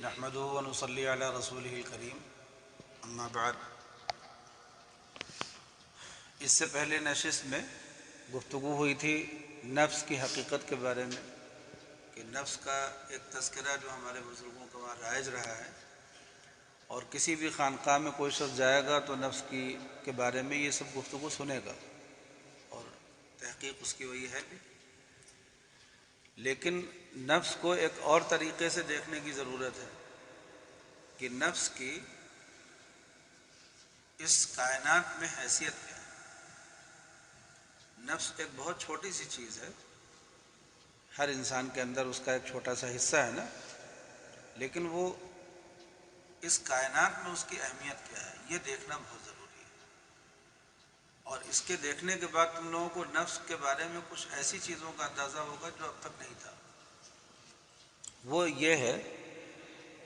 نحمدہ ونصلی علی رسولہ الکریم اما بعد۔ اس سے پہلے نشست میں گفتگو ہوئی تھی نفس کی حقیقت کے بارے میں، کہ نفس کا ایک تذکرہ جو ہمارے بزرگوں کا وہاں رائج رہا ہے، اور کسی بھی خانقاہ میں کوئی شخص جائے گا تو نفس کے بارے میں یہ سب گفتگو سنے گا، اور تحقیق اس کی وہی ہے بھی۔ لیکن نفس کو ایک اور طریقے سے دیکھنے کی ضرورت ہے کہ نفس کی اس کائنات میں حیثیت کیا ہے۔ نفس ایک بہت چھوٹی سی چیز ہے، ہر انسان کے اندر اس کا ایک چھوٹا سا حصہ ہے نا، لیکن وہ اس کائنات میں اس کی اہمیت کیا ہے یہ دیکھنا بہت ضروری ہے۔ اور اس کے دیکھنے کے بعد تم لوگوں کو نفس کے بارے میں کچھ ایسی چیزوں کا اندازہ ہوگا جو اب تک نہیں تھا۔ وہ یہ ہے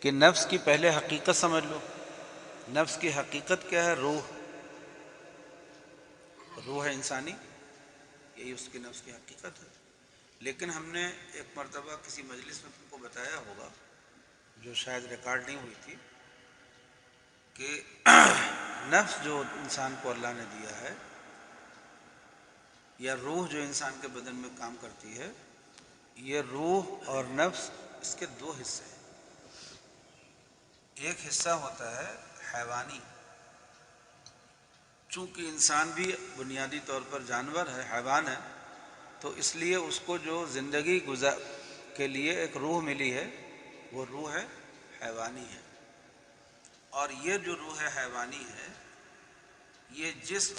کہ نفس کی پہلے حقیقت سمجھ لو۔ نفس کی حقیقت کیا ہے؟ روح ہے انسانی، یہی اس کی نفس کی حقیقت ہے۔ لیکن ہم نے ایک مرتبہ کسی مجلس میں تم کو بتایا ہوگا، جو شاید ریکارڈ نہیں ہوئی تھی، کہ نفس جو انسان کو اللہ نے دیا ہے، یا روح جو انسان کے بدن میں کام کرتی ہے، یہ روح اور نفس اس کے دو حصے ہیں۔ ایک حصہ ہوتا ہے حیوانی، چونکہ انسان بھی بنیادی طور پر جانور ہے، حیوان ہے، تو اس لیے اس کو جو زندگی کے لیے ایک روح ملی ہے، وہ روح حیوانی ہے۔ اور یہ جو روح حیوانی ہے، یہ جسم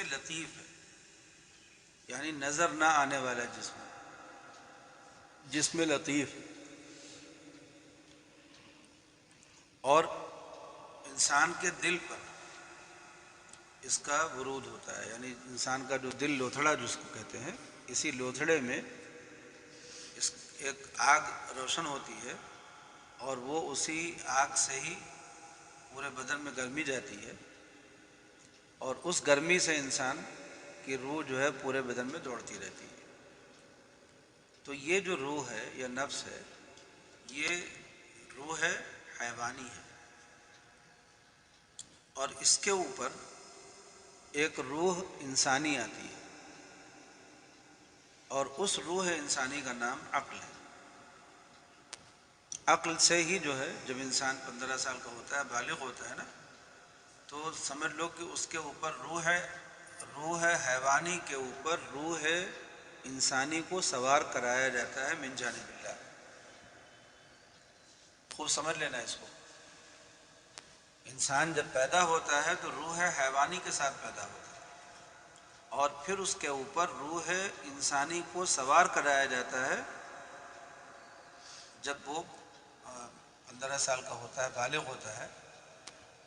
لطیف ہے، یعنی نظر نہ آنے والا جسم لطیف، اور انسان کے دل پر اس کا ورود ہوتا ہے، یعنی انسان کا جو دل لوتھڑا جس کو کہتے ہیں، اسی لوتھڑے میں ایک آگ روشن ہوتی ہے، اور وہ اسی آگ سے ہی پورے بدن میں گرمی جاتی ہے، اور اس گرمی سے انسان کی روح جو ہے پورے بدن میں دوڑتی رہتی ہے۔ تو یہ جو روح ہے یا نفس ہے، یہ روح حیوانی ہے، اور اس کے اوپر ایک روح انسانی آتی ہے، اور اس روح انسانی کا نام عقل ہے۔ عقل سے ہی جو ہے، جب انسان 15 سال کا ہوتا ہے، بالغ ہوتا ہے نا، تو سمجھ لو کہ اس کے اوپر روح حیوانی کے اوپر روح انسانی کو سوار کرایا جاتا ہے من جانب اللہ۔ خوب سمجھ لینا اس کو۔ انسان جب پیدا ہوتا ہے تو روح حیوانی کے ساتھ پیدا ہوتا ہے، اور پھر اس کے اوپر روح انسانی کو سوار کرایا جاتا ہے جب وہ 15 سال کا ہوتا ہے، بالغ ہوتا ہے،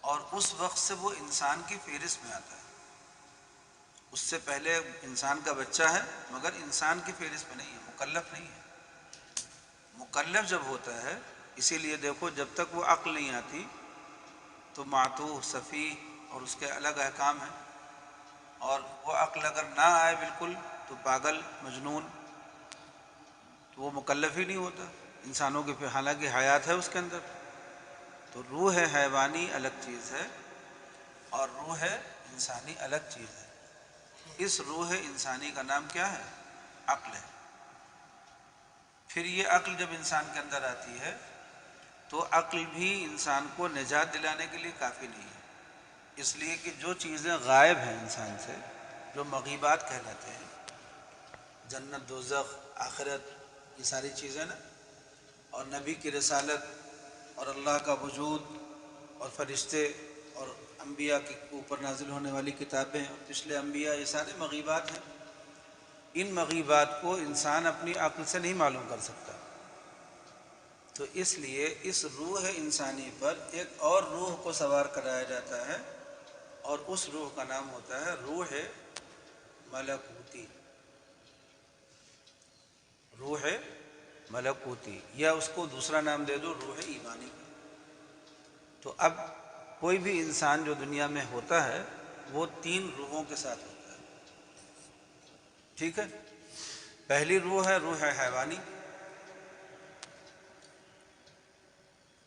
اور اس وقت سے وہ انسان کی فہرست میں آتا ہے۔ اس سے پہلے انسان کا بچہ ہے، مگر انسان کی فہرست میں نہیں ہے، مکلف نہیں ہے۔ مکلف جب ہوتا ہے، اسی لیے دیکھو جب تک وہ عقل نہیں آتی تو معتوہ، سفیہ اور اس کے الگ احکام ہیں، اور وہ عقل اگر نہ آئے بالکل تو پاگل، مجنون، تو وہ مکلف ہی نہیں ہوتا انسانوں کی، حالانکہ حیات ہے اس کے اندر۔ تو روح حیوانی الگ چیز ہے، اور روح انسانی الگ چیز ہے۔ اس روح انسانی کا نام کیا ہے؟ عقل ہے۔ پھر یہ عقل جب انسان کے اندر آتی ہے تو عقل بھی انسان کو نجات دلانے کے لیے کافی نہیں ہے، اس لیے کہ جو چیزیں غائب ہیں انسان سے، جو مغیبات کہلاتے ہیں، جنت، دوزخ، آخرت، یہ ساری چیزیں نا، اور نبی کی رسالت، اور اللہ کا وجود، اور فرشتے، اور انبیاء کے اوپر نازل ہونے والی کتابیں، اور پچھلے انبیاء، یہ سارے مغیبات ہیں۔ ان مغیبات کو انسان اپنی عقل سے نہیں معلوم کر سکتا، تو اس لیے اس روح انسانی پر ایک اور روح کو سوار کرایا جاتا ہے، اور اس روح کا نام ہوتا ہے روح ملکوتی۔ روح ملکوتی، یا اس کو دوسرا نام دے دو روح ایمانی۔ تو اب کوئی بھی انسان جو دنیا میں ہوتا ہے وہ 3 روحوں کے ساتھ ہوتا ہے، ٹھیک ہے؟ پہلی روح ہے روح حیوانی،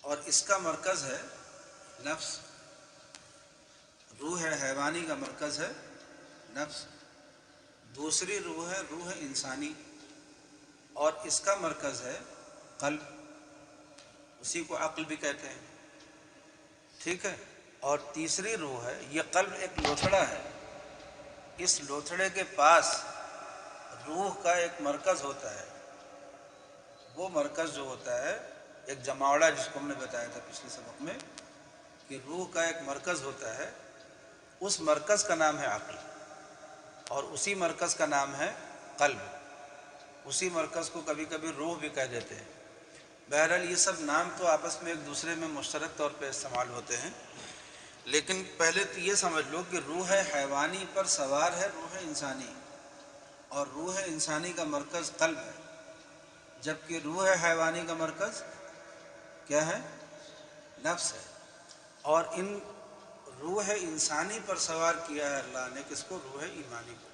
اور اس کا مرکز ہے نفس. روح حیوانی کا مرکز ہے نفس. دوسری روح ہے روح انسانی، اور اس کا مرکز ہے قلب. اسی کو عقل بھی کہتے ہیں. ٹھیک ہے. اور تیسری روح ہے، یہ قلب ایک لوتھڑا ہے. اس لوتھڑے کے پاس روح کا ایک مرکز ہوتا ہے. وہ مرکز جو ہوتا ہے ایک جماوڑا، جس کو ہم نے بتایا تھا پچھلے سبق میں کہ روح کا ایک مرکز ہوتا ہے. اس مرکز کا نام ہے عقل، اور اسی مرکز کا نام ہے قلب. اسی مرکز کو کبھی کبھی روح بھی کہہ دیتے ہیں. بہرحال یہ سب نام تو آپس میں ایک دوسرے میں مشترک طور پہ استعمال ہوتے ہیں، لیکن پہلے تو یہ سمجھ لو کہ روح حیوانی پر سوار ہے روح انسانی، اور روح انسانی کا مرکز قلب ہے، جبکہ روح حیوانی کا مرکز کیا ہے؟ نفس ہے. اور ان روح انسانی پر سوار کیا ہے اللہ نے کس کو؟ روح ایمانی کو.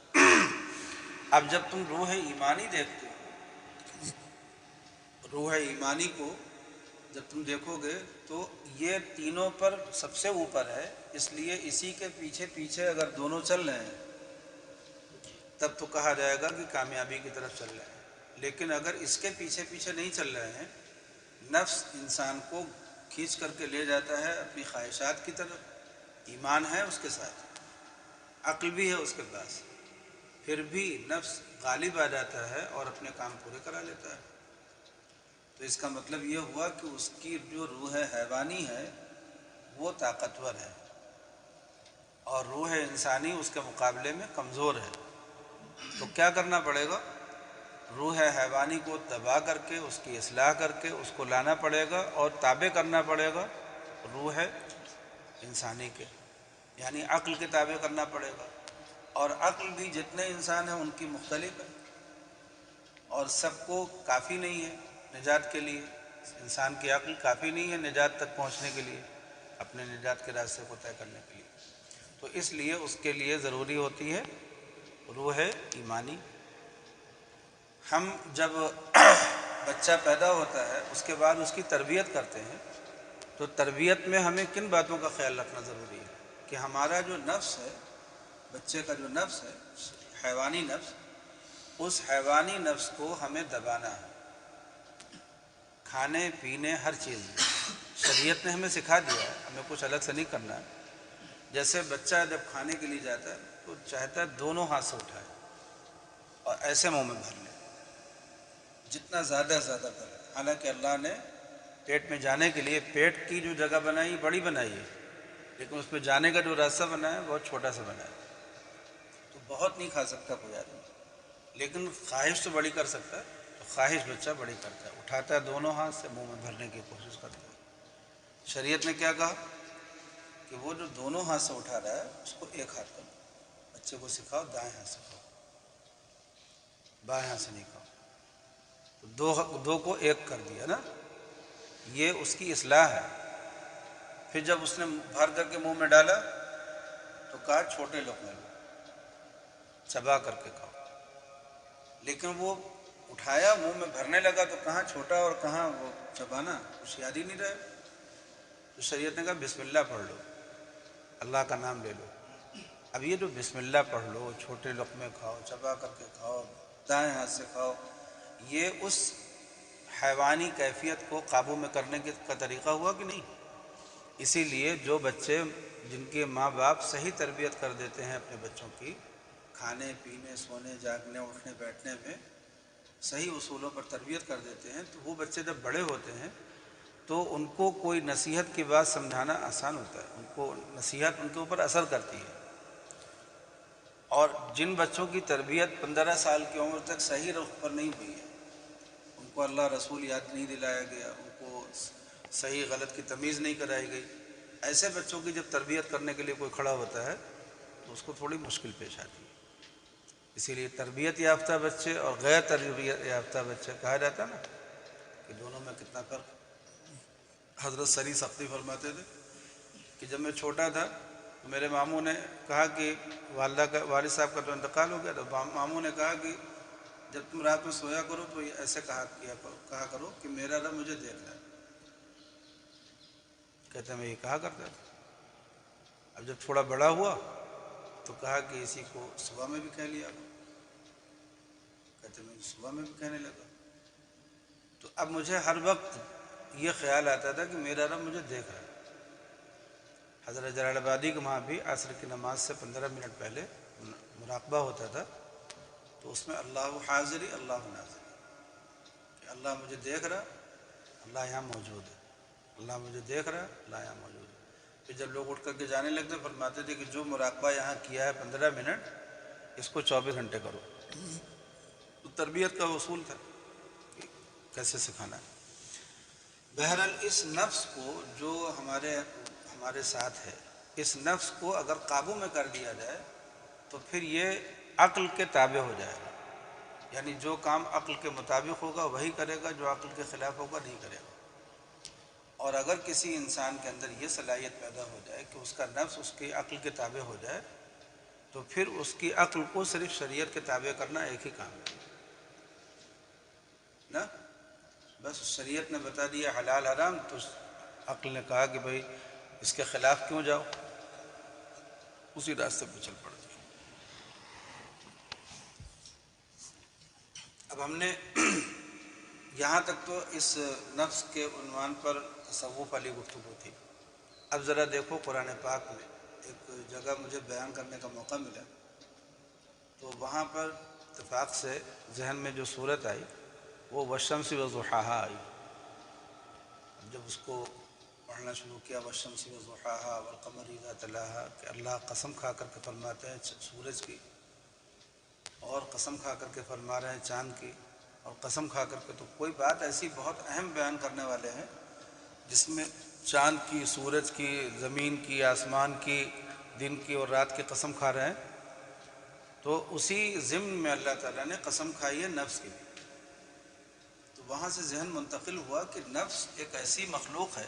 اب جب تم روح ایمانی دیکھتے ہو، روح ایمانی کو جب تم دیکھو گے تو یہ تینوں پر سب سے اوپر ہے، اس لیے اسی کے پیچھے پیچھے اگر دونوں چل رہے ہیں تب تو کہا جائے گا کہ کامیابی کی طرف چل رہے ہیں. لیکن اگر اس کے پیچھے پیچھے نہیں چل رہے ہیں، نفس انسان کو کھینچ کر کے لے جاتا ہے اپنی خواہشات کی طرف. ایمان ہے اس کے ساتھ، عقل بھی ہے اس کے پاس، پھر بھی نفس غالب آ جاتا ہے اور اپنے کام پورے کرا لیتا ہے. تو اس کا مطلب یہ ہوا کہ اس کی جو روح حیوانی ہے وہ طاقتور ہے، اور روح انسانی اس کے مقابلے میں کمزور ہے. تو کیا کرنا پڑے گا؟ روح حیوانی کو دبا کر کے، اس کی اصلاح کر کے اس کو لانا پڑے گا اور تابع کرنا پڑے گا روح انسانی کے، یعنی عقل کے تابع کرنا پڑے گا. اور عقل بھی جتنے انسان ہیں ان کی مختلف ہے، اور سب کو کافی نہیں ہے نجات کے لیے. انسان کی عقل کافی نہیں ہے نجات تک پہنچنے کے لیے، اپنے نجات کے راستے کو طے کرنے کے لیے. تو اس لیے اس کے لیے ضروری ہوتی ہے روح ایمانی. ہم جب بچہ پیدا ہوتا ہے اس کے بعد اس کی تربیت کرتے ہیں، تو تربیت میں ہمیں کن باتوں کا خیال رکھنا ضروری ہے؟ کہ ہمارا جو نفس ہے، بچے کا جو نفس ہے حیوانی نفس، اس حیوانی نفس کو ہمیں دبانا ہے. کھانے پینے ہر چیز میں شریعت نے ہمیں سکھا دیا ہے، ہمیں کچھ الگ سے نہیں کرنا ہے. جیسے بچہ جب کھانے کے لیے جاتا ہے تو چاہتا ہے دونوں ہاتھ سے اٹھائے اور ایسے منہ میں بھر لے، جتنا زیادہ زیادہ بھر لے. حالانکہ اللہ نے پیٹ میں جانے کے لیے پیٹ کی جو جگہ بنائی بڑی بنائی ہے، لیکن اس پہ جانے کا جو راستہ بنا ہے بہت چھوٹا سا بنا ہے. تو بہت نہیں کھا سکتا کوئی آدمی، لیکن خواہش تو بڑی کر سکتا ہے. تو خواہش بچہ بڑی کرتا ہے، اٹھاتا ہے دونوں ہاتھ سے منہ میں بھرنے کی کوشش کرتا ہے. شریعت نے کیا کہا کہ وہ جو دونوں ہاتھ سے اٹھا رہا ہے اس کو ایک ہاتھ کرو. بچے کو سکھاؤ دائیں ہاتھ سے کھاؤ، بائیں ہاتھ سے نہیں کھاؤ. تو دو کو ایک کر دیا نا، یہ اس کی اصلاح ہے. پھر جب اس نے بھر کر کے منہ میں ڈالا تو کہا چھوٹے لقمے لو، چبا کر کے کھاؤ. لیکن وہ اٹھایا منہ میں بھرنے لگا تو کہاں چھوٹا اور کہاں وہ چبانا، کچھ یاد ہی نہیں رہے. تو شریعت نے کہا بسم اللہ پڑھ لو، اللہ کا نام لے لو. اب یہ جو بسم اللہ پڑھ لو، چھوٹے لقمے کھاؤ، چبا کر کے کھاؤ، دائیں ہاتھ سے کھاؤ، یہ اس حیوانی کیفیت کو قابو میں کرنے کا طریقہ ہوا کہ نہیں؟ اسی لیے جو بچے جن کے ماں باپ صحیح تربیت کر دیتے ہیں اپنے بچوں کی، کھانے پینے سونے جاگنے اٹھنے بیٹھنے میں صحیح اصولوں پر تربیت کر دیتے ہیں، تو وہ بچے جب بڑے ہوتے ہیں تو ان کو کوئی نصیحت کی بات سمجھانا آسان ہوتا ہے. ان کو نصیحت ان کے اوپر اثر کرتی ہے. اور جن بچوں کی تربیت 15 سال کی عمر تک صحیح رخ پر نہیں ہوئی ہے، ان کو اللہ رسول یاد نہیں دلایا گیا، ان کو صحیح غلط کی تمیز نہیں کرائی گئی، ایسے بچوں کی جب تربیت کرنے کے لیے کوئی کھڑا ہوتا ہے تو اس کو تھوڑی مشکل پیش آتی ہے. اسی لیے تربیت یافتہ بچے اور غیر تربیت یافتہ بچے کہا جاتا ہے نا کہ دونوں میں کتنا فرق. حضرت سری سختی فرماتے تھے کہ جب میں چھوٹا تھا تو میرے ماموں نے کہا کہ والد صاحب کا تو انتقال ہو گیا، تو ماموں نے کہا کہ جب تم رات میں سویا کرو تو ایسے کہا کرو کہ میرا رب مجھے دیکھ رہا ہے. کہتے میں یہ کہا کرتا تھا. اب جب تھوڑا بڑا ہوا تو کہا کہ اسی کو صبح میں بھی کہہ لیا. کہتے میں صبح میں بھی کہنے لگا. تو اب مجھے ہر وقت یہ خیال آتا تھا کہ میرا رب مجھے دیکھ رہا ہے. حضرت جلال آبادی کے وہاں بھی عصر کی نماز سے 15 منٹ پہلے مراقبہ ہوتا تھا، تو اس میں اللہ حاضری اللہ ناظری، کہ اللہ مجھے دیکھ رہا، اللہ یہاں موجود ہے، اللہ مجھے دیکھ رہا، اللہ یہاں موجود ہے. پھر جب لوگ اٹھ کر کے جانے لگتے فرماتے تھے کہ جو مراقبہ یہاں کیا ہے 15 منٹ، اس کو 24 گھنٹے کرو. تو تربیت کا اصول تھا کہ کیسے سکھانا ہے. بہرحال اس نفس کو جو ہمارے ساتھ ہے، اس نفس کو اگر قابو میں کر لیا جائے تو پھر یہ عقل کے تابع ہو جائے گا. یعنی جو کام عقل کے مطابق ہوگا وہی کرے گا، جو عقل کے خلاف ہوگا نہیں کرے گا. اور اگر کسی انسان کے اندر یہ صلاحیت پیدا ہو جائے کہ اس کا نفس اس کی عقل کے تابع ہو جائے تو پھر اس کی عقل کو صرف شریعت کے تابع کرنا ایک ہی کام ہے نا. بس شریعت نے بتا دیا حلال حرام، تو عقل نے کہا کہ بھائی اس کے خلاف کیوں جاؤ، اسی راستے پہ چل پڑتی. اب ہم نے یہاں تک تو اس نفس کے عنوان پر تصوف والی گفتگو تھی. اب ذرا دیکھو قرآن پاک میں ایک جگہ مجھے بیان کرنے کا موقع ملا، تو وہاں پر اتفاق سے ذہن میں جو صورت آئی وہ والشمس وضحاہا آئی. جب اس کو پڑھنا شروع کیا والشمس وضحاہا والقمر اذا تلاہا، کہ اللہ قسم کھا کر کے فرماتے ہیں سورج کی، اور قسم کھا کر کے فرما رہے ہیں چاند کی، اور قسم کھا کر کے تو کوئی بات ایسی بہت اہم بیان کرنے والے ہیں جس میں چاند کی، سورج کی، زمین کی، آسمان کی، دن کی اور رات کی قسم کھا رہے ہیں. تو اسی ضمن میں اللہ تعالیٰ نے قسم کھائی ہے نفس کی. تو وہاں سے ذہن منتقل ہوا کہ نفس ایک ایسی مخلوق ہے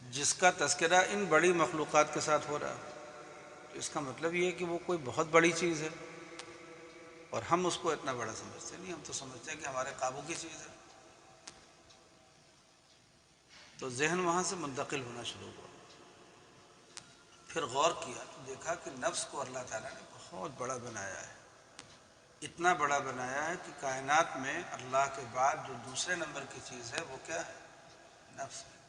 جس کا تذکرہ ان بڑی مخلوقات کے ساتھ ہو رہا ہے. تو اس کا مطلب یہ ہے کہ وہ کوئی بہت بڑی چیز ہے، اور ہم اس کو اتنا بڑا سمجھتے نہیں. ہم تو سمجھتے ہیں کہ ہمارے قابو کی چیز ہے. تو ذہن وہاں سے منتقل ہونا شروع ہوا. پھر غور کیا تو دیکھا کہ نفس کو اللہ تعالیٰ نے بہت بڑا بنایا ہے. اتنا بڑا بنایا ہے کہ کائنات میں اللہ کے بعد جو دوسرے نمبر کی چیز ہے وہ کیا ہے؟ نفس ہے.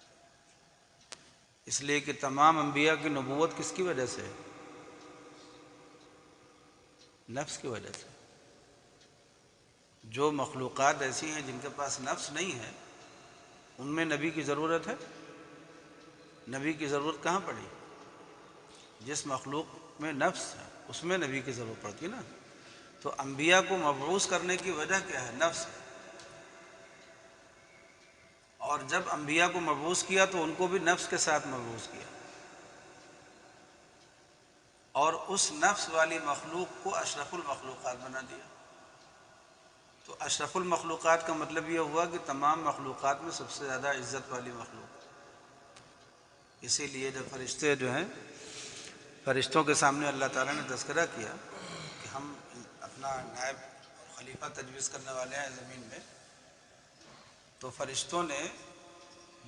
اس لیے کہ تمام انبیاء کی نبوت کس کی وجہ سے ہے؟ نفس کی وجہ سے. جو مخلوقات ایسی ہیں جن کے پاس نفس نہیں ہے ان میں نبی کی ضرورت ہے؟ نبی کی ضرورت کہاں پڑی؟ جس مخلوق میں نفس ہے اس میں نبی کی ضرورت پڑتی نا. تو انبیاء کو مبعوث کرنے کی وجہ کیا ہے؟ نفس ہے. اور جب انبیاء کو مبعوث کیا تو ان کو بھی نفس کے ساتھ مبعوث کیا، اور اس نفس والی مخلوق کو اشرف المخلوقات بنا دیا. تو اشرف المخلوقات کا مطلب یہ ہوا کہ تمام مخلوقات میں سب سے زیادہ عزت والی مخلوق. اسی لیے جب فرشتے جو ہیں، فرشتوں کے سامنے اللہ تعالیٰ نے تذکرہ کیا کہ ہم اپنا نائب اور خلیفہ تجویز کرنے والے ہیں زمین میں، تو فرشتوں نے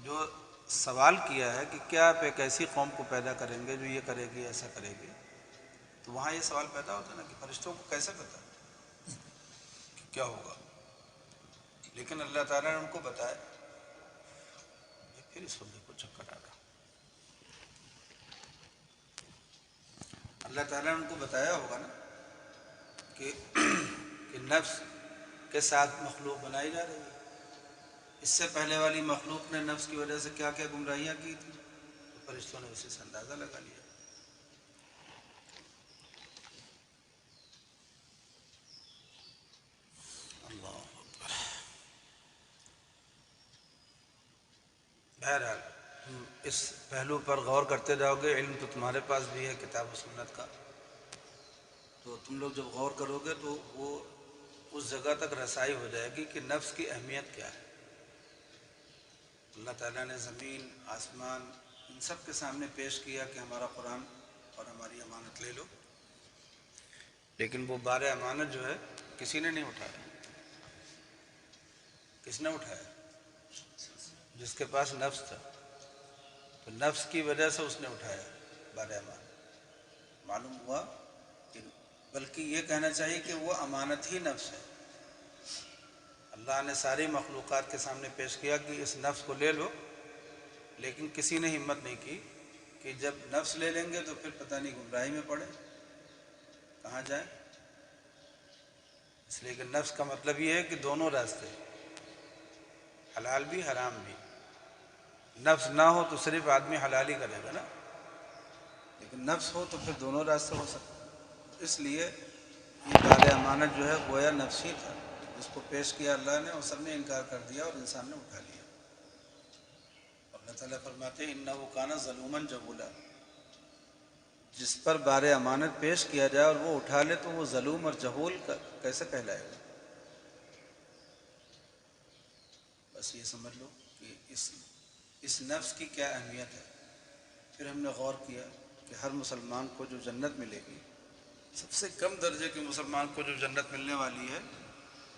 جو سوال کیا ہے کہ کیا آپ ایک ایسی قوم کو پیدا کریں گے جو یہ کرے گی، ایسا کرے گی، تو وہاں یہ سوال پیدا ہوتا ہے نا کہ فرشتوں کو کیسے پتہ کہ کیا ہوگا. لیکن اللہ تعالیٰ نے ان کو بتایا. پھر اس کو دیکھو چکر آ رہا. اللہ تعالیٰ نے ان کو بتایا ہوگا نا کہ نفس کے ساتھ مخلوق بنائی جا رہی ہے. اس سے پہلے والی مخلوق نے نفس کی وجہ سے کیا کیا گمراہیاں کی تھیں، تو فرشتوں نے اسی سے اندازہ لگا لیا. اللہ اکبر. بہرحال تم اس پہلو پر غور کرتے جاؤ گے. علم تو تمہارے پاس بھی ہے کتاب و سنت کا، تو تم لوگ جب غور کرو گے تو وہ اس جگہ تک رسائی ہو جائے گی کہ نفس کی اہمیت کیا ہے. اللہ تعالیٰ نے زمین، آسمان، ان سب کے سامنے پیش کیا کہ ہمارا قرآن اور ہماری امانت لے لو، لیکن وہ بار امانت جو ہے کسی نے نہیں اٹھایا. کس نے اٹھایا؟ جس کے پاس نفس تھا. تو نفس کی وجہ سے اس نے اٹھایا بار امانت۔ معلوم ہوا کہ بلکہ یہ کہنا چاہیے کہ وہ امانت ہی نفس ہے۔ اللہ نے ساری مخلوقات کے سامنے پیش کیا کہ اس نفس کو لے لو، لیکن کسی نے ہمت نہیں کی کہ جب نفس لے لیں گے تو پھر پتہ نہیں گمراہی میں پڑے کہاں جائیں۔ اس لیے کہ نفس کا مطلب یہ ہے کہ دونوں راستے، حلال بھی حرام بھی۔ نفس نہ ہو تو صرف آدمی حلال ہی کرے گا نا، لیکن نفس ہو تو پھر دونوں راستے ہو سکتے۔ اس لیے یہ بار امانت جو ہے گویا نفس ہی تھا، جس کو پیش کیا اللہ نے اور سب نے انکار کر دیا اور انسان نے اٹھا لیا۔ اللہ تعالیٰ فرماتے ہیں انہ کان ظلوما جہولا، جس پر بار امانت پیش کیا جائے اور وہ اٹھا لے تو وہ ظلوم اور جہول کیسے کہلائے گا۔ بس یہ سمجھ لو کہ اس نفس کی کیا اہمیت ہے۔ پھر ہم نے غور کیا کہ ہر مسلمان کو جو جنت ملے گی، سب سے کم درجے کے مسلمان کو جو جنت ملنے والی ہے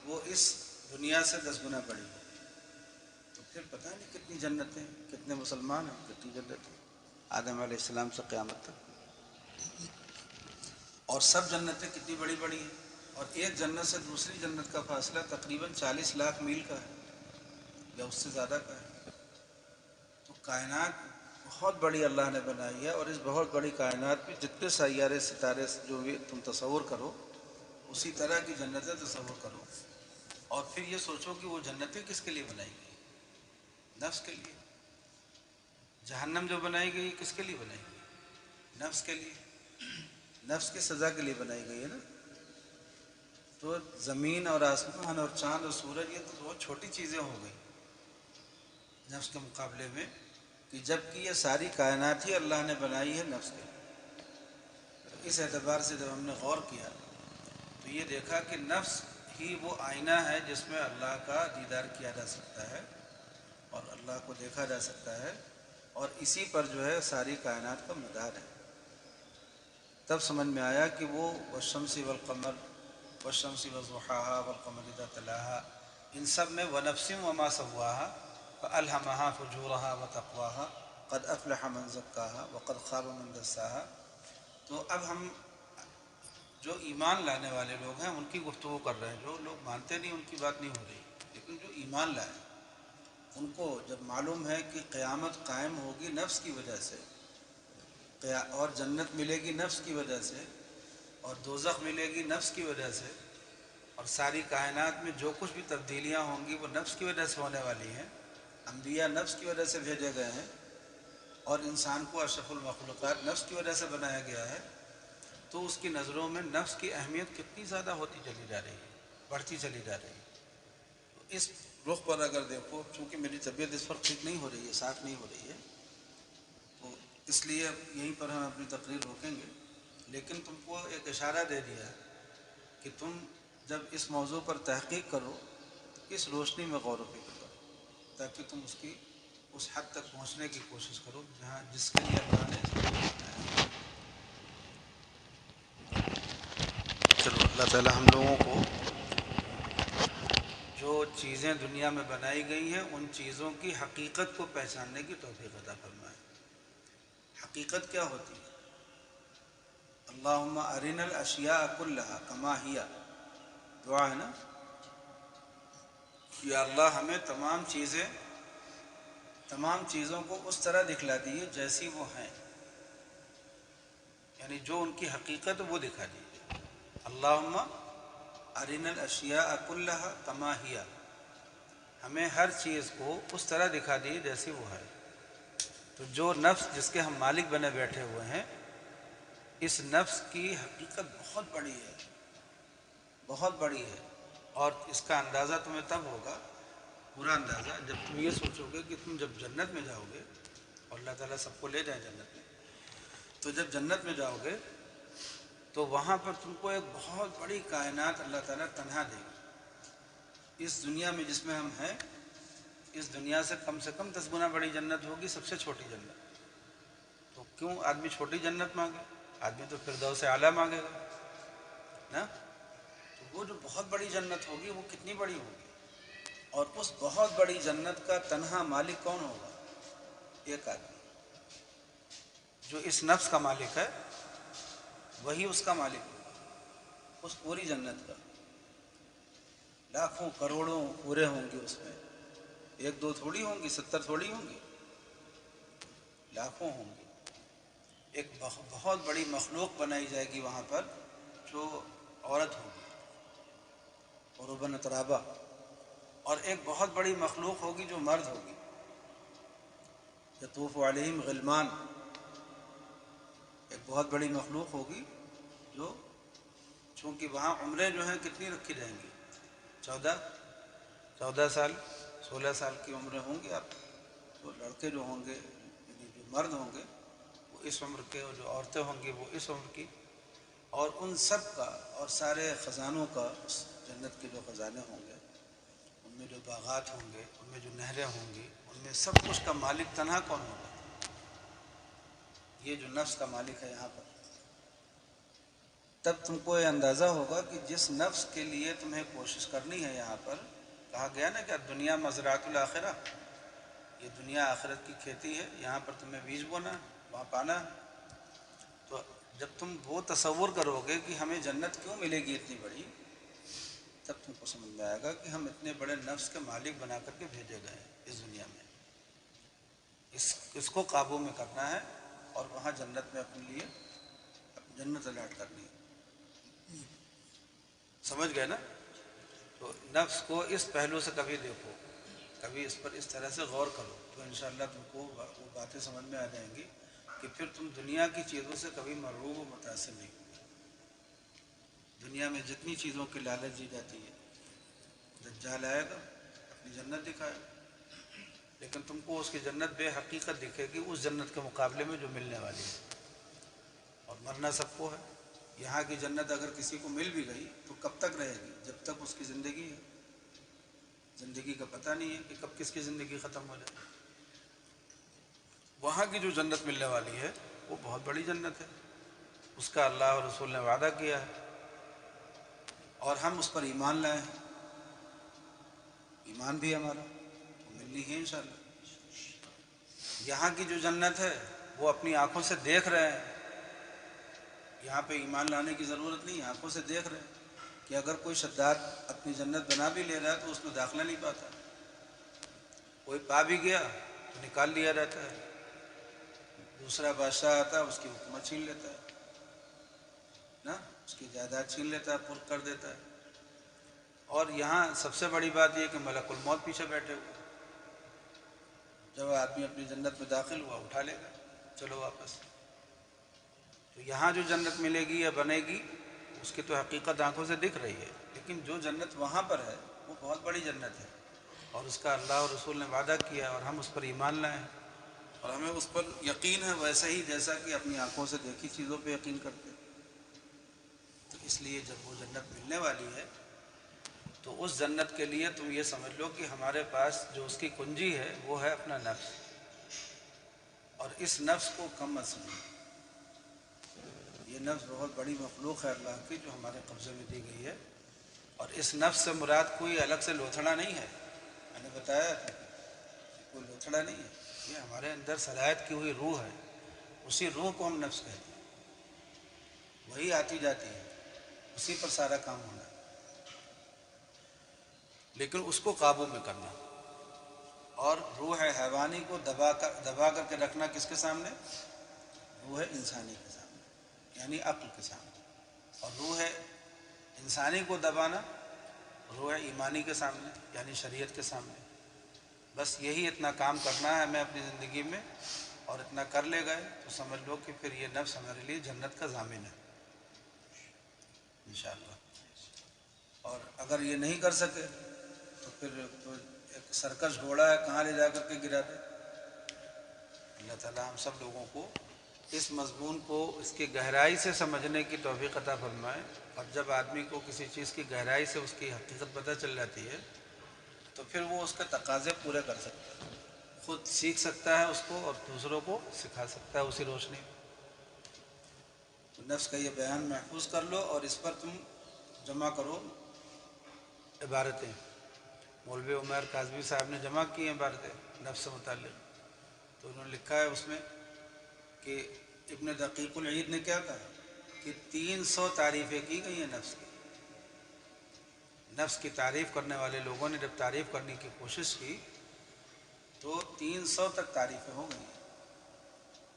وہ اس دنیا سے 10 گنا بڑی ہے۔ تو پھر پتہ نہیں کتنی جنتیں، کتنے مسلمان ہیں، کتنی جنتیں، آدم علیہ السلام سے قیامت تک، اور سب جنتیں کتنی بڑی بڑی ہیں، اور ایک جنت سے دوسری جنت کا فاصلہ تقریباً 40 لاکھ میل کا ہے یا اس سے زیادہ کا ہے۔ تو کائنات بہت بڑی اللہ نے بنائی ہے، اور اس بہت بڑی کائنات میں جتنے سیارے ستارے جو بھی تم تصور کرو اسی طرح کی جنتیں تصور کرو، اور پھر یہ سوچو کہ وہ جنتیں کس کے لیے بنائی گئی؟ نفس کے لیے۔ جہنم جو بنائی گئی کس کے لیے بنائی گئی؟ نفس کے لیے، نفس کی سزا کے لیے بنائی گئی ہے نا۔ تو زمین اور آسمان اور چاند اور سورج یہ تو بہت چھوٹی چیزیں ہو گئی نفس کے مقابلے میں، کہ جب کہ یہ ساری کائنات ہی اللہ نے بنائی ہے نفس کے لیے۔ تو اس اعتبار سے جب ہم نے غور کیا تو یہ دیکھا کہ نفس ہی وہ آئینہ ہے جس میں اللہ کا دیدار کیا جا سکتا ہے اور اللہ کو دیکھا جا سکتا ہے، اور اسی پر جو ہے ساری کائنات کا مدار ہے۔ تب سمجھ میں آیا کہ وہ والشمس والقمر والشمس وضحاها والقمر اذا تلاها، ان سب میں ونفس وما سواها فألهمها فجورها وتقواها قد افلح من زکاها وقد خاب من دساها۔ تو اب ہم جو ایمان لانے والے لوگ ہیں ان کی گفتگو کر رہے ہیں۔ جو لوگ مانتے نہیں ان کی بات نہیں ہو رہی، لیکن جو ایمان لائے ان کو جب معلوم ہے کہ قیامت قائم ہوگی نفس کی وجہ سے، اور جنت ملے گی نفس کی وجہ سے، اور دوزخ ملے گی نفس کی وجہ سے، اور ساری کائنات میں جو کچھ بھی تبدیلیاں ہوں گی وہ نفس کی وجہ سے ہونے والی ہیں، انبیاء نفس کی وجہ سے بھیجے گئے ہیں، اور انسان کو اشرف المخلوقات نفس کی وجہ سے بنایا گیا ہے، تو اس کی نظروں میں نفس کی اہمیت کتنی زیادہ ہوتی چلی جا رہی ہے، بڑھتی چلی جا رہی ہے۔ تو اس رخ پر اگر دیکھو، چونکہ میری طبیعت اس وقت ٹھیک نہیں ہو رہی ہے، صاف نہیں ہو رہی ہے، تو اس لیے یہیں پر ہم اپنی تقریر روکیں گے، لیکن تم کو ایک اشارہ دے دیا کہ تم جب اس موضوع پر تحقیق کرو اس روشنی میں غور و فکر کرو، تاکہ تم اس حد تک پہنچنے کی کوشش کرو جس کے لیے اللہ نے اس کو بنایا۔ چلو اللہ تعالی ہم لوگوں کو جو چیزیں دنیا میں بنائی گئی ہیں ان چیزوں کی حقیقت کو پہچاننے کی توفیق عطا فرمائے۔ حقیقت کیا ہوتی ہے؟ اللہم ارنا الاشیاء کلہا کما ہی، دعا ہے نا، یا اللہ ہمیں تمام چیزوں کو اس طرح دکھلا دیے جیسی وہ ہیں، یعنی جو ان کی حقیقت وہ دکھا دیجیے۔ اللہم ارنا الاشیاء کلہا کما ہی، ہمیں ہر چیز کو اس طرح دکھا دیے جیسی وہ ہے۔ تو جو نفس جس کے ہم مالک بنے بیٹھے ہوئے ہیں، اس نفس کی حقیقت بہت بڑی ہے، بہت بڑی ہے، اور اس کا اندازہ تمہیں تب ہوگا، پورا اندازہ، جب تم یہ سوچو گے کہ تم جب جنت میں جاؤ گے، اور اللہ تعالیٰ سب کو لے جائیں جنت میں، تو جب جنت میں جاؤ گے تو وہاں پر تم کو ایک بہت بڑی کائنات اللہ تعالیٰ تنہا دے گی۔ اس دنیا میں جس میں ہم ہیں، اس دنیا سے کم 10 گنا بڑی جنت ہوگی، سب سے چھوٹی جنت۔ تو کیوں آدمی چھوٹی جنت مانگے؟ آدمی تو فردوس اعلیٰ مانگے گا نا۔ تو وہ جو بہت بڑی جنت ہوگی وہ کتنی بڑی ہوگی، اور اس بہت بڑی جنت کا تنہا مالک کون ہوگا؟ ایک آدمی، جو اس نفس کا مالک ہے وہی اس کا مالک ہوگا اس پوری جنت کا. لاکھوں کروڑوں پورے ہوں گے اس میں، ایک دو تھوڑی ہوں گی، 70 تھوڑی ہوں گی، لاکھوں ہوں گی. ایک بہت بڑی مخلوق بنائی جائے گی وہاں پر جو عورت ہوگی، عرباً ترابا. اور ایک بہت بڑی مخلوق ہوگی جو مرد ہوگی. یطوف علیہم غلمان، ایک بہت بڑی مخلوق ہوگی جو، چونکہ وہاں عمریں جو ہیں کتنی رکھی جائیں گی، 14 سال 16 سال کی عمریں ہوں گی. آپ تو لڑکے جو ہوں گے یعنی جو مرد ہوں گے وہ اس عمر کے، اور جو عورتیں ہوں گی وہ اس عمر کی. اور ان سب کا اور سارے خزانوں کا، اس جنت کے جو خزانے ہوں گے ان میں جو باغات ہوں گے، ان میں جو نہریں ہوں گی، ان میں سب کچھ کا مالک تنہا کون ہوگا؟ یہ جو نفس کا مالک ہے یہاں پر. تب تم کو یہ اندازہ ہوگا کہ جس نفس کے لیے تمہیں کوشش کرنی ہے، یہاں پر کہا گیا نا کہ دنیا مزرعۃ الآخرہ، یہ دنیا آخرت کی کھیتی ہے، یہاں پر تمہیں بیج بونا ہے، وہاں پانا ہے. تو جب تم وہ تصور کرو گے کہ ہمیں جنت کیوں ملے گی اتنی بڑی، تب تم کو سمجھ میں آئے گا کہ ہم اتنے بڑے نفس کے مالک بنا کر کے بھیجے گئے ہیں اس دنیا میں. اس کو قابو میں کرنا ہے اور وہاں جنت میں اپنے لیے جنت الاٹ کرنی ہے. سمجھ گئے نا؟ تو نفس کو اس پہلو سے کبھی دیکھو، کبھی اس پر اس طرح سے غور کرو، تو انشاءاللہ تم کو وہ باتیں سمجھ میں آ جائیں گی کہ پھر تم دنیا کی چیزوں سے کبھی مرعوب و متاثر نہیں ہوگے. دنیا میں جتنی چیزوں کی لالچ دی جاتی ہے، دجال آئے گا اپنی جنت دکھائے گا، لیکن تم کو اس کی جنت بے حقیقت دکھے گی اس جنت کے مقابلے میں جو ملنے والی ہے. اور مرنا سب کو ہے. یہاں کی جنت اگر کسی کو مل بھی گئی تو کب تک رہے گی؟ جب تک اس کی زندگی ہے. زندگی کا پتہ نہیں ہے کہ کب کس کی زندگی ختم ہو جائے. وہاں کی جو جنت ملنے والی ہے وہ بہت بڑی جنت ہے، اس کا اللہ اور رسول نے وعدہ کیا ہے، اور ہم اس پر ایمان لائے ہیں. ایمان بھی ہمارا وہ ملنی ہے انشاءاللہ. یہاں کی جو جنت ہے وہ اپنی آنکھوں سے دیکھ رہے ہیں. یہاں پہ ایمان لانے کی ضرورت نہیں، آنکھوں سے دیکھ رہے ہیں کہ اگر کوئی شداد اپنی جنت بنا بھی لے رہا ہے تو اس میں داخلہ نہیں پاتا. کوئی پا بھی گیا تو نکال لیا جاتا ہے، دوسرا بادشاہ آتا ہے اس کی حکومت چھین لیتا ہے نا، اس کی جائیداد چھین لیتا ہے، پر کر دیتا ہے. اور یہاں سب سے بڑی بات یہ کہ ملک الموت پیچھے بیٹھے ہوئے، جب آدمی اپنی جنت میں داخل ہوا اٹھا لے گا، چلو واپس. تو یہاں جو جنت ملے گی یا بنے گی اس کی تو حقیقت آنکھوں سے دکھ رہی ہے، لیکن جو جنت وہاں پر ہے وہ بہت بڑی جنت ہے، اور اس کا اللہ اور رسول نے وعدہ کیا اور ہم اس پر ایمان لائے ہیں، اور ہمیں اس پر یقین ہے ویسا ہی جیسا کہ اپنی آنکھوں سے دیکھی چیزوں پہ یقین کرتے. تو اس لیے جب وہ جنت ملنے والی ہے تو اس جنت کے لیے تم یہ سمجھ لو کہ ہمارے پاس جو اس کی کنجی ہے وہ ہے اپنا نفس. اور اس نفس کو کم مت سمجھو. یہ نفس بہت بڑی مخلوق ہے اللہ کی جو ہمارے قبضے میں دی گئی ہے. اور اس نفس سے مراد کوئی الگ سے لوتھڑا نہیں ہے، میں نے بتایا تھا کہ کوئی لوتھڑا نہیں ہے، یہ ہمارے اندر صلاحیت کی ہوئی روح ہے. اسی روح کو ہم نفس کہتے ہیں، وہی آتی جاتی ہے، اسی پر سارا کام ہونا ہے. لیکن اس کو قابو میں کرنا، اور روح حیوانی کو دبا کر کے رکھنا کس کے سامنے؟ روح انسانی کے سامنے، یعنی عقل کے سامنے. اور روح انسانی کو دبانا روح ایمانی کے سامنے، یعنی شریعت کے سامنے. بس یہی اتنا کام کرنا ہے ہمیں اپنی زندگی میں، اور اتنا کر لے گئے تو سمجھ لو کہ پھر یہ نفس ہمارے لیے جنت کا ضامن ہے انشاءاللہ. اور اگر یہ نہیں کر سکے تو پھر تو ایک سرکش گھوڑا ہے، کہاں لے جا کر کے گرا دے. اللہ تعالیٰ ہم سب لوگوں کو اس مضمون کو اس کی گہرائی سے سمجھنے کی توفیق عطا فرمائے. اور جب آدمی کو کسی چیز کی گہرائی سے اس کی حقیقت پتہ چل جاتی ہے تو پھر وہ اس کے تقاضے پورے کر سکتا ہے، خود سیکھ سکتا ہے اس کو اور دوسروں کو سکھا سکتا ہے اسی روشنی میں. تو نفس کا یہ بیان محفوظ کر لو اور اس پر تم جمع کرو عبارتیں. مولوی عمیر کاظمی صاحب نے جمع کی ہیں عبارتیں نفس سے متعلق. تو انہوں نے لکھا ہے اس میں کہ ابن دقیق العید نے کیا کہا کہ 300 تعریفیں کی گئی ہیں نفس کی. نفس کی تعریف کرنے والے لوگوں نے جب تعریف کرنے کی کوشش کی تو 300 تک تعریفیں ہو گئی.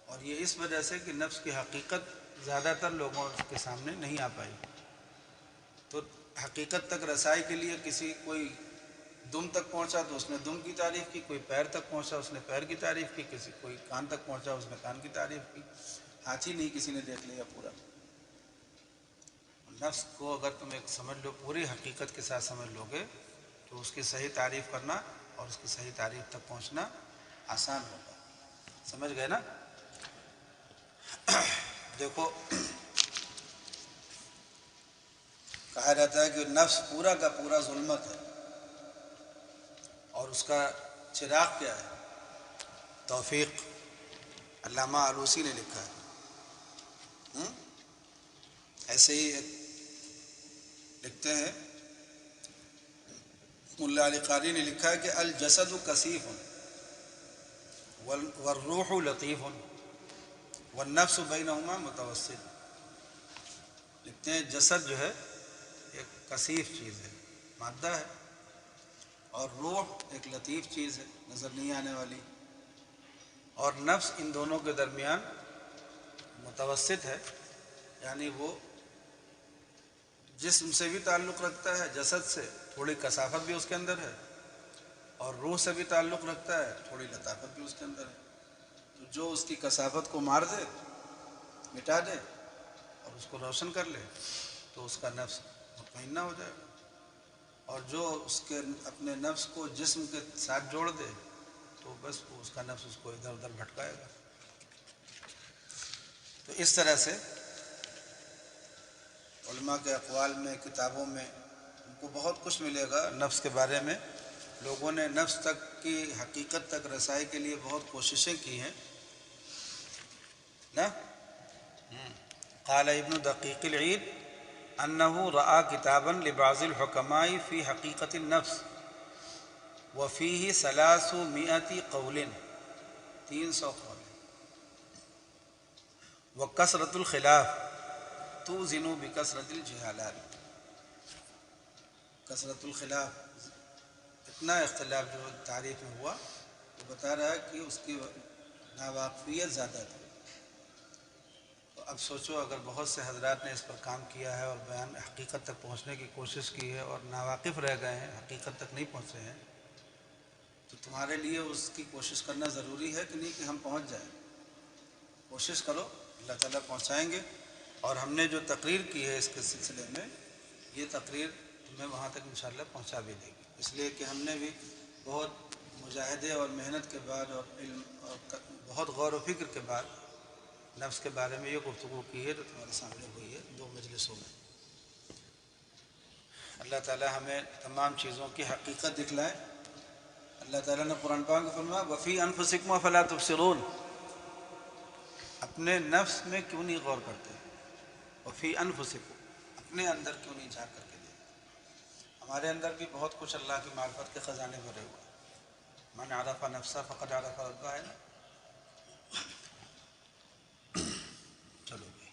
اور یہ اس وجہ سے کہ نفس کی حقیقت زیادہ تر لوگوں کے سامنے نہیں آ پائی. تو حقیقت تک رسائی کے لیے کوئی دم تک پہنچا تو اس نے دم کی تعریف کی، کوئی پیر تک پہنچا اس نے پیر کی تعریف کی، کوئی کان تک پہنچا اس نے کان کی تعریف کی. ہاتھی نہیں کسی نے دیکھ لیا پورا. نفس کو اگر تم ایک سمجھ لو، پوری حقیقت کے ساتھ سمجھ لو گے تو اس کی صحیح تعریف کرنا اور اس کی صحیح تعریف تک پہنچنا آسان ہوگا. سمجھ گئے نا؟ دیکھو، کہا جاتا ہے کہ نفس پورا کا پورا ظلمت ہے اور اس کا چراغ کیا ہے؟ توفیق. علامہ آلوسی نے لکھا ہے. ایسے ہی لکھتے ہیں ملا علی قاری نے لکھا ہے کہ الجسد کثیف والروح لطیف والنفس بینہما متوسط. لکھتے ہیں جسد جو ہے ایک کثیف چیز ہے، مادہ ہے، اور روح ایک لطیف چیز ہے، نظر نہیں آنے والی، اور نفس ان دونوں کے درمیان متوسط ہے. یعنی وہ جسم سے بھی تعلق رکھتا ہے، جسد سے تھوڑی کثافت بھی اس کے اندر ہے، اور روح سے بھی تعلق رکھتا ہے، تھوڑی لطافت بھی اس کے اندر ہے. تو جو اس کی کثافت کو مار دے، مٹا دے اور اس کو روشن کر لے تو اس کا نفس مطمئنہ ہو جائے گا. اور جو اس کے اپنے نفس کو جسم کے ساتھ جوڑ دے تو بس اس کا نفس اس کو ادھر ادھر بھٹکائے گا. تو اس طرح سے علماء کے اقوال میں، کتابوں میں ان کو بہت کچھ ملے گا نفس کے بارے میں. لوگوں نے نفس تک کی حقیقت تک رسائی کے لیے بہت کوششیں کی ہیں نا. قال ابن دقیق العید انه رأى كتابا لبعض الحكماء في حقيقة النفس وفيه 300 قول، 300 قول. وكثرة الخلاف توزن بكثرة الجهالات. کثرت الخلاف، اتنا اختلاف جو تعریف میں ہوا وہ بتا رہا ہے کہ اس کی ناواقفیت زیادہ تھی. تو اب سوچو اگر بہت سے حضرات نے اس پر کام کیا ہے اور بیان حقیقت تک پہنچنے کی کوشش کی ہے اور ناواقف رہ گئے ہیں، حقیقت تک نہیں پہنچے ہیں، تو تمہارے لیے اس کی کوشش کرنا ضروری ہے کہ نہیں کہ ہم پہنچ جائیں. کوشش کرو، اللہ تعالیٰ پہنچائیں گے. اور ہم نے جو تقریر کی ہے اس کے سلسلے میں، یہ تقریر تمہیں وہاں تک انشاءاللہ پہنچا بھی دے گی. اس لیے کہ ہم نے بھی بہت مجاہدے اور محنت کے بعد اور علم اور بہت غور و فکر کے بعد نفس کے بارے میں یہ گفتگو کی ہے جو تمہارے سامنے ہوئی ہے 2 مجلسوں میں. اللہ تعالیٰ ہمیں تمام چیزوں کی حقیقت دکھلائے. اللہ تعالیٰ نے قرآن پاک میں فرمایا وفی انفسکم افلا تبصرون. اپنے نفس میں کیوں نہیں غور کرتے؟ وفی انفسکم، اپنے اندر کیوں نہیں جھانک کر کے دیکھتے؟ ہمارے اندر بھی بہت کچھ اللہ کی معرفت کے خزانے بھرے ہوئے. من عرف نفسہ فقد عرف ربہ ہے نا. چلو بھائی،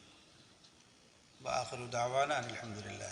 وآخر دعوانا ان الحمد للہ.